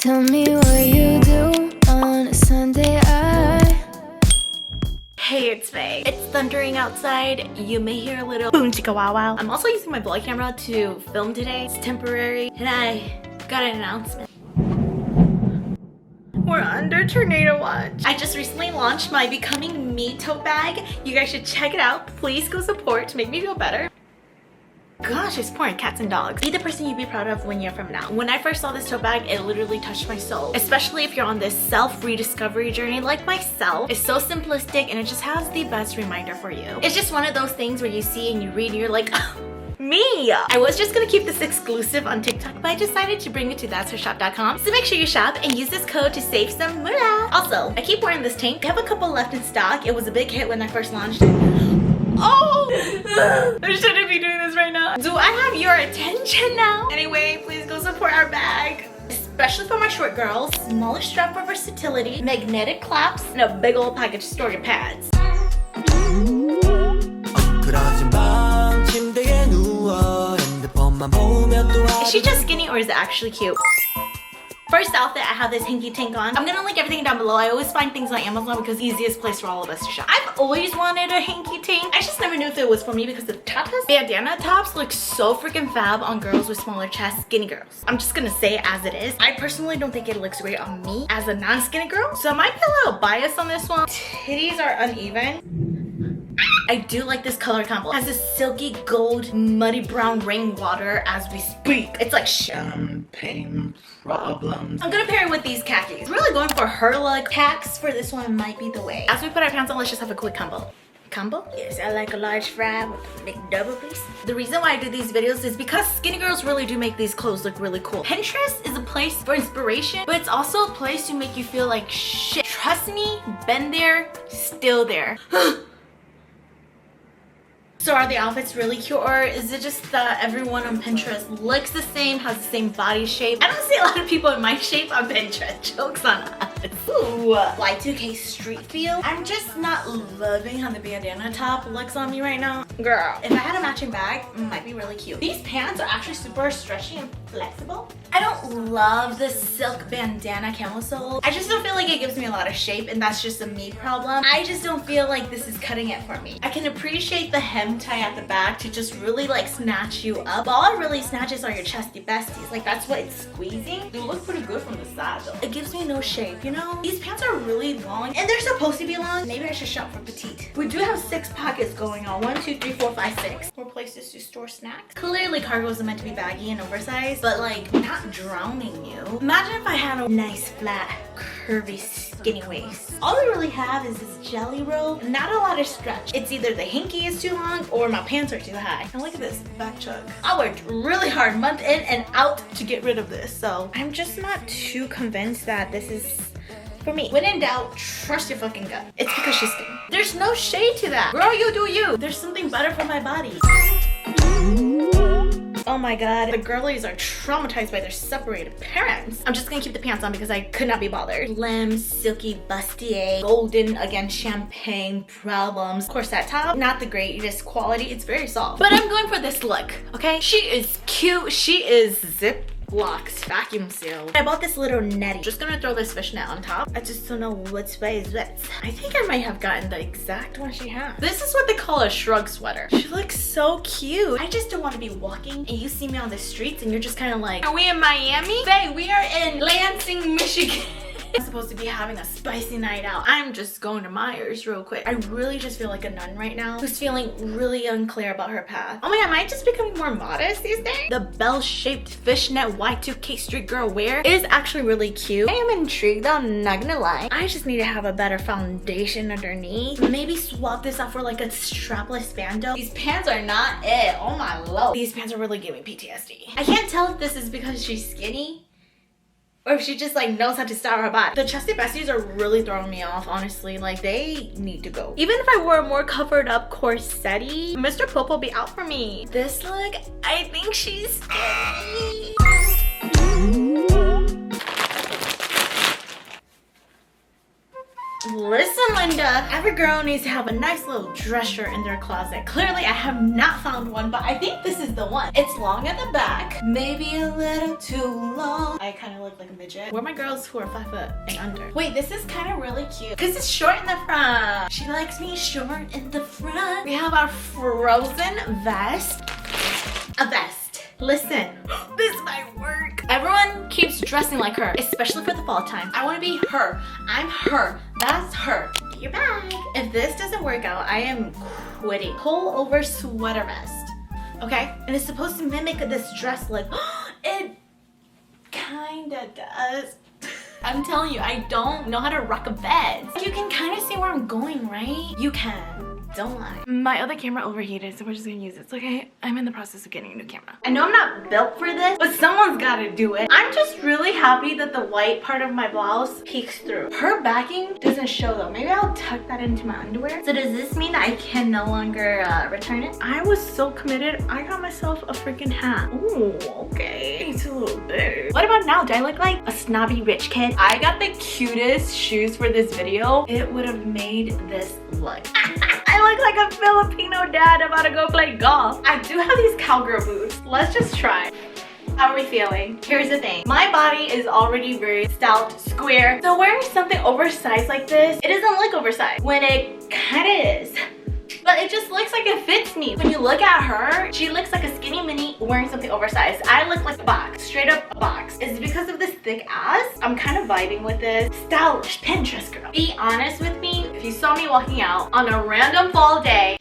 Tell me what you do on a Sunday. Hey, it's Faye. It's thundering outside. You may hear a little boom chicka wow wow. I'm also using my vlog camera to film today. It's temporary, and I got an announcement. We're under tornado watch. I just recently launched my Becoming Me tote bag. You guys should check it out. Please go support to make me feel better. Gosh, it's pouring cats and dogs. Be the person you'd be proud of one year from now. When I first saw this tote bag, it literally touched my soul. Especially if you're on this self-rediscovery journey like myself. It's so simplistic and it just has the best reminder for you. It's just one of those things where you see and you read and you're like, oh, me! I was just gonna keep this exclusive on TikTok, but I decided to bring it to that'shershop.com. So make sure you shop and use this code to save some moolah. Also, I keep wearing this tank. I have a couple left in stock. It was a big hit when I first launched it. Oh! I shouldn't be doing this right now. Do I have your attention now? Anyway, please go support our bag. Especially for my short girls. Smaller strap for versatility, magnetic claps, and a big old package storage pads. Is she just skinny or is it actually cute? First outfit, I have this hanky tank on. I'm gonna link everything down below. I always find things on Amazon because it's the easiest place for all of us to shop. I've always wanted a hanky tank. I just never knew if it was for me because the tops. Bandana tops look so freaking fab on girls with smaller chests, skinny girls. I'm just gonna say it as it is. I personally don't think it looks great on me as a non-skinny girl. So I might be a little biased on this one. Titties are uneven. I do like this color combo. It has this silky gold muddy brown rainwater as we speak. It's like champagne problems. I'm gonna pair it with these khakis. Really going for her look. Khaks for this one might be the way. As we put our pants on, let's just have a quick combo. Combo? Yes, I like a large fry with a big double piece. The reason why I do these videos is because skinny girls really do make these clothes look really cool. Pinterest is a place for inspiration, but it's also a place to make you feel like shit. Trust me, been there, still there. So are the outfits really cute, or is it just that everyone on Pinterest looks the same, has the same body shape? I don't see a lot of people in my shape on Pinterest. Jokes on us. Ooh, Y2K street feel. I'm just not loving how the bandana top looks on me right now. Girl, if I had a matching bag, it might be really cute. These pants are actually super stretchy and flexible. I don't love the silk bandana camisole. I just don't feel like it gives me a lot of shape, and that's just a me problem. I just don't feel like this is cutting it for me. I can appreciate the hem tie at the back to just really like snatch you up. All it really snatches are your chesty besties. Like that's what it's squeezing. They look pretty good from the side though. It gives me no shape, you know? These pants are really long and they're supposed to be long. Maybe I should shop for petite. We do have 6 pockets going on. 1, 2, 3, 4, 5, 6. More places to store snacks. Clearly cargos are meant to be baggy and oversized, but like not drowning you. Imagine if I had a nice flat curvy skinny waist. All we really have is this jelly roll. Not a lot of stretch. It's either the hanky is too long or my pants are too high. And look at this back chug. I worked really hard month in and out to get rid of this. So I'm just not too convinced that this is for me. When in doubt, trust your fucking gut. It's because she's skinny. There's no shade to that. Girl, you do you. There's something better for my body. Oh my god, the girlies are traumatized by their separated parents. I'm just gonna keep the pants on because I could not be bothered. Slim, silky, bustier, golden, again, champagne problems. Corset top, not the greatest quality. It's very soft. But I'm going for this look, okay? She is cute. She is zip locked, vacuum sealed. I bought this little netty. Just gonna throw this fishnet on top. I just don't know which way is which. I think I might have gotten the exact one she has. This is what they call a shrug sweater. She looks so cute. I just don't want to be walking and you see me on the streets and you're just kind of like, are we in Miami? Babe, we are in Lansing, Michigan. I'm supposed to be having a spicy night out. I'm just going to Myers real quick. I really just feel like a nun right now who's feeling really unclear about her path. Oh my god, am I just becoming more modest these days? The bell-shaped fishnet Y2K street girl wear is actually really cute. I am intrigued, I'm not gonna lie. I just need to have a better foundation underneath. Maybe swap this out for like a strapless bandeau. These pants are not it. Oh my lord. These pants are really giving PTSD. I can't tell if this is because she's skinny or if she just like knows how to style her body. The chesty besties are really throwing me off, honestly. Like they need to go. Even if I wore a more covered up corset-y, Mr. Popo be out for me. This look, I think she's skinny. Listen, Linda, every girl needs to have a nice little dress shirt in their closet. Clearly, I have not found one, but I think this is the one. It's long at the back, maybe a little too long. I kind of look like a midget. Where are my girls who are 5 foot and under? Wait, this is kind of really cute because it's short in the front. She likes me short in the front. We have our frozen vest. A vest. Listen, this might work. Everyone keeps dressing like her, especially for the fall time. I want to be her. I'm her. That's her. Get your bag. If this doesn't work out, I am quitting. Pull over sweater vest. Okay? And it's supposed to mimic this dress like, it kinda does. I'm telling you, I don't know how to rock a bed. You can kind of see where I'm going, right? You can. Don't lie. My other camera overheated, so we're just gonna use it. It's okay. I'm in the process of getting a new camera. I know I'm not built for this, but someone's gotta do it. I'm just really happy that the white part of my blouse peeks through. Her backing doesn't show though. Maybe I'll tuck that into my underwear. So does this mean that I can no longer return it? I was so committed. I got myself a freaking hat. Ooh, okay. It's a little big. What about now? Do I look like a snobby rich kid? I got the cutest shoes for this video. It would have made this look. I look like a Filipino dad about to go play golf. I do have these cowgirl boots. Let's just try. How are we feeling? Here's the thing. My body is already very stout, square. So wearing something oversized like this, it doesn't look oversized when it kind of is. But it just looks like it fits me. When you look at her, she looks like a skinny mini wearing something oversized. I look like a box, straight up a box. Is it because of this thick ass? I'm kind of vibing with this. Stylish Pinterest girl. Be honest with me, if you saw me walking out on a random fall day,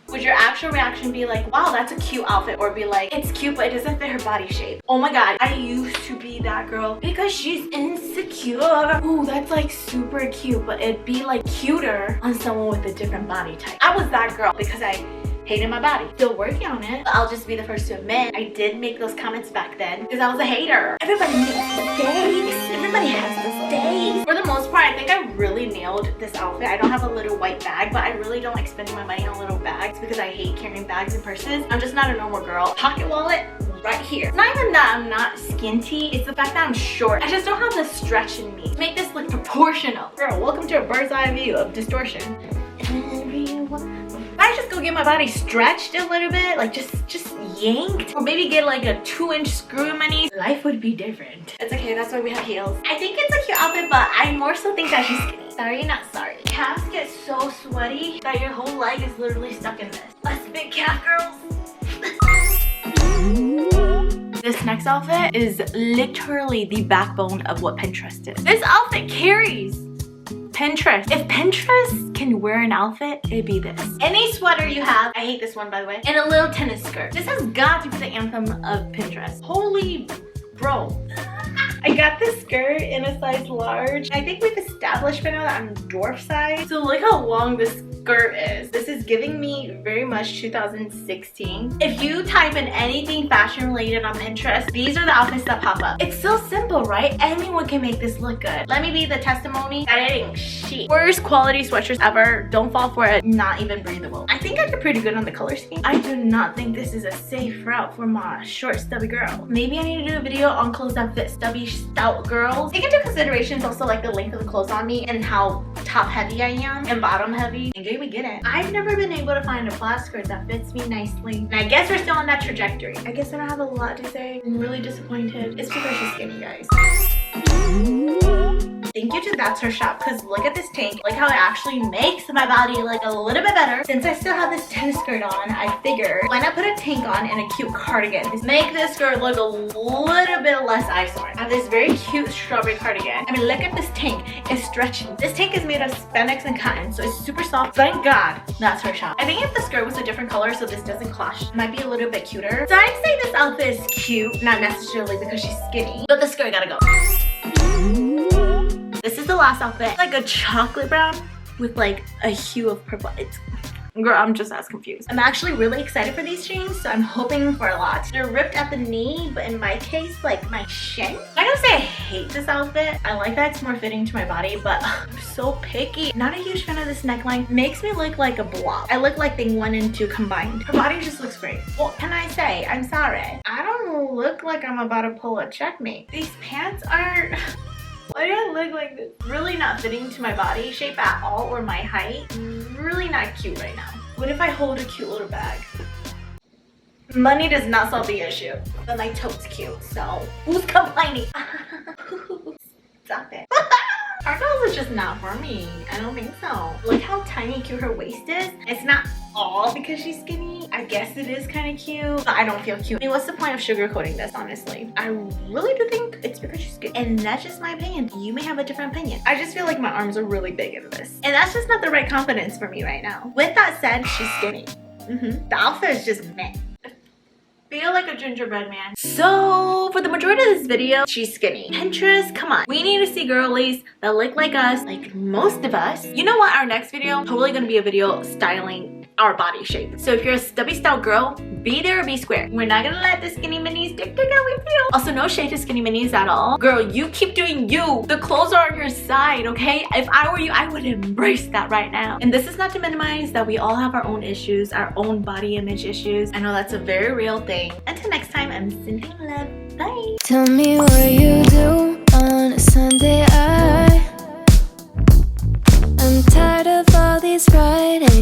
would your actual reaction be like, wow, that's a cute outfit? Or be like, it's cute, but it doesn't fit her body shape? Oh my God, I used to be that girl because she's insecure. Ooh, that's like super cute, but it'd be like cuter on someone with a different body type. I was that girl because I hated my body. Still working on it. I'll just be the first to admit I did make those comments back then because I was a hater. Everybody makes mistakes. Everybody has mistakes. For the most part, I think I really nailed this outfit. I don't have a little white bag, but I really don't like spending my money on little bags because I hate carrying bags and purses. I'm just not a normal girl. Pocket wallet right here. It's not even that I'm not skinty, it's the fact that I'm short. I just don't have the stretch in me to make this look proportional. Girl, welcome to a bird's eye view of distortion. If I just go get my body stretched a little bit, like just yanked, or maybe get like a 2-inch screw in my knees, life would be different. It's okay, that's why we have heels. I think it's a cute outfit, but I more so think that she's skinny. Sorry, not sorry. Calves get so sweaty that your whole leg is literally stuck in this. Let's big calf girls. This next outfit is literally the backbone of what Pinterest is. This outfit carries Pinterest. If Pinterest can wear an outfit, it'd be this. Any sweater you have, I hate this one by the way, and a little tennis skirt. This has got to be the anthem of Pinterest. Holy bro. I got this skirt in a size large. I think we've established by now that I'm dwarf size. So look how long this skirt is. This is giving me very much 2016. If you type in anything fashion related on Pinterest, these are the outfits that pop up. It's so simple, right? Anyone can make this look good. Let me be the testimony that it ain't shit. Worst quality sweatshirts ever. Don't fall for it. Not even breathable. I think I did pretty good on the color scheme. I do not think this is a safe route for my short, stubby girl. Maybe I need to do a video on clothes that fit stubby, stout girls. Take into considerations also like the length of the clothes on me and how top heavy I am and bottom heavy. And we get it. I've never been able to find a plaid skirt that fits me nicely. And I guess we're still on that trajectory. I guess I don't have a lot to say. I'm really disappointed. It's because she's skinny, guys. Thank you to That's Her Shop, because look at this tank. Like how it actually makes my body look a little bit better. Since I still have this tennis skirt on, I figured why not put a tank on and a cute cardigan. Just make this skirt look a little bit less eyesore. I have this very cute strawberry cardigan. I mean, look at this tank. It's stretching. This tank is made of spandex and cotton, so it's super soft. Thank God That's Her Shop. I think if the skirt was a different color so this doesn't clash, it might be a little bit cuter. So I'd say this outfit is cute, not necessarily because she's skinny, but the skirt gotta go. This is the last outfit. It's like a chocolate brown with like a hue of purple. It's, girl, I'm just as confused. I'm actually really excited for these jeans, so I'm hoping for a lot. They're ripped at the knee, but in my case, like my shin. I'm not gonna say I hate this outfit. I like that it's more fitting to my body, but I'm so picky. Not a huge fan of this neckline. Makes me look like a blob. I look like thing 1 and 2 combined. Her body just looks great. What can I say? I'm sorry. I don't look like I'm about to pull a checkmate. These pants are Why do I look like this? Really not fitting to my body shape at all or my height. Really not cute right now. What if I hold a cute little bag? Money does not solve the issue. But my tote's cute, so who's complaining? Stop it. Our girls is just not for me. I don't think so. Look how tiny and cute her waist is. It's not all because she's skinny. I guess it is kind of cute, but I don't feel cute. I mean, what's the point of sugarcoating this, honestly? I really do think it's because she's skinny. And that's just my opinion. You may have a different opinion. I just feel like my arms are really big in this. And that's just not the right confidence for me right now. With that said, she's skinny. The outfit is just meh. Feel like a gingerbread man. So for the majority of this video, she's skinny. Pinterest, come on. We need to see girlies that look like us, like most of us. You know what? Our next video, totally gonna be a video styling our body shape. So if you're a stubby style girl, be there or be square. We're not gonna let the skinny minis dick with you. Also, no shade to skinny minis at all. Girl, you keep doing you. The clothes are on your side, okay? If I were you, I would embrace that right now. And this is not to minimize that we all have our own issues, our own body image issues. I know that's a very real thing. Until next time, I'm sending love. Bye. Tell me what you do on a Sunday. I'm tired of all these Fridays.